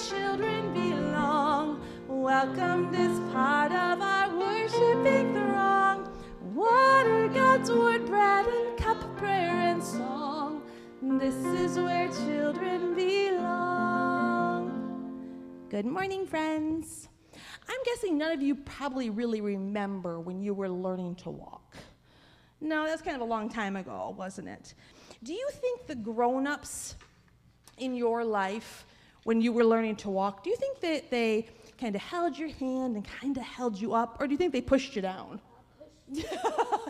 children belong. Welcome this part of our worshiping throng. Water, God's word, bread, and cup, prayer and song. This is where children belong. Good morning, friends. I'm guessing none of you probably really remember when you were learning to walk. No, that's kind of a long time ago, wasn't it? Do you think the grown-ups in your life, when you were learning to walk, do you think that they kind of held your hand and kind of held you up, or do you think they pushed you down?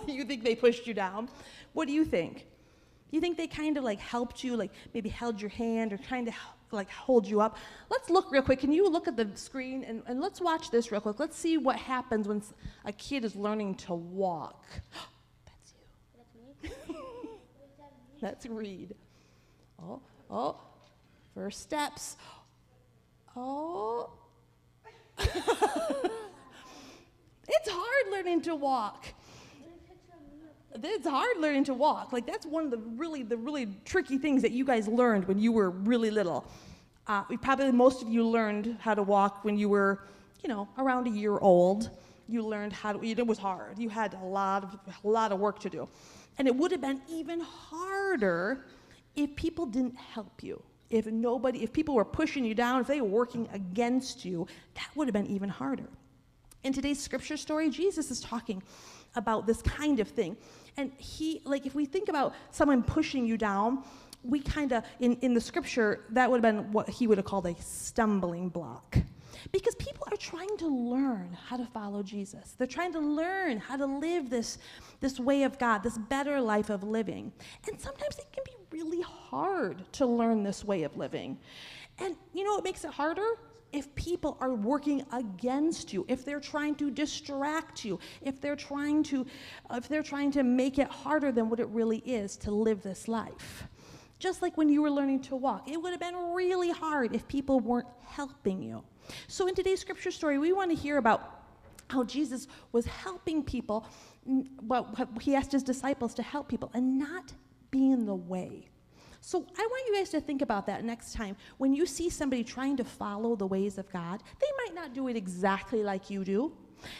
You think they pushed you down? What do you think? Do you think they kind of like helped you, like maybe held your hand or trying to like hold you up? Let's look real quick. Can you look at the screen and let's watch this real quick. Let's see what happens when a kid is learning to walk. That's you. That's me. That's Reed. Oh, first steps. Oh. It's hard learning to walk. It's hard learning to walk. Like that's one of the really tricky things that you guys learned when you were really little. Probably most of you learned how to walk when you were, around a year old. You learned how to. It was hard. You had a lot of work to do, and it would have been even harder if people didn't help you. If people were pushing you down, if they were working against you, that would have been even harder. In today's scripture story, Jesus is talking about this kind of thing. And if we think about someone pushing you down, we kind of, in the scripture, that would have been what he would have called a stumbling block. Because people are trying to learn how to follow Jesus. They're trying to learn how to live this way of God, this better life of living. And sometimes it can be really hard to learn this way of living. And you know what makes it harder? If people are working against you, if they're trying to distract you, if they're trying to make it harder than what it really is to live this life. Just like when you were learning to walk, it would have been really hard if people weren't helping you. So in today's scripture story, we want to hear about how Jesus was helping people. Well, he asked his disciples to help people and not be in the way. So I want you guys to think about that next time. When you see somebody trying to follow the ways of God, they might not do it exactly like you do.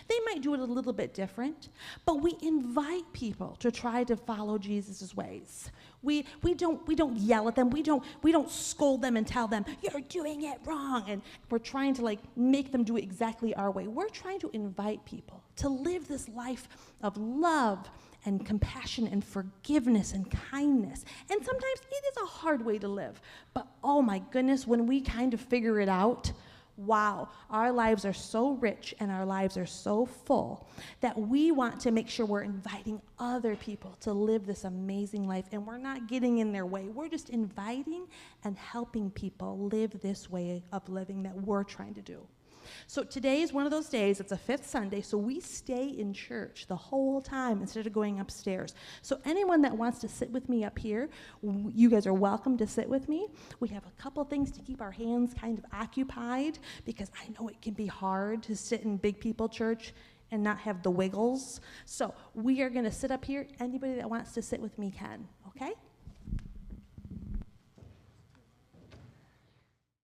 They might do it a little bit different, but we invite people to try to follow Jesus' ways. We don't yell at them. We don't scold them and tell them, you're doing it wrong. And we're trying to make them do it exactly our way. We're trying to invite people to live this life of love and compassion and forgiveness and kindness. And sometimes it is a hard way to live. But oh my goodness, when we kind of figure it out, wow, our lives are so rich and our lives are so full that we want to make sure we're inviting other people to live this amazing life, and we're not getting in their way. We're just inviting and helping people live this way of living that we're trying to do. So today is one of those days. It's a fifth Sunday, so we stay in church the whole time instead of going upstairs. So anyone that wants to sit with me up here, you guys are welcome to sit with me. We have a couple things to keep our hands kind of occupied, because I know it can be hard to sit in big people church and not have the wiggles. So we are going to sit up here. Anybody that wants to sit with me can, okay?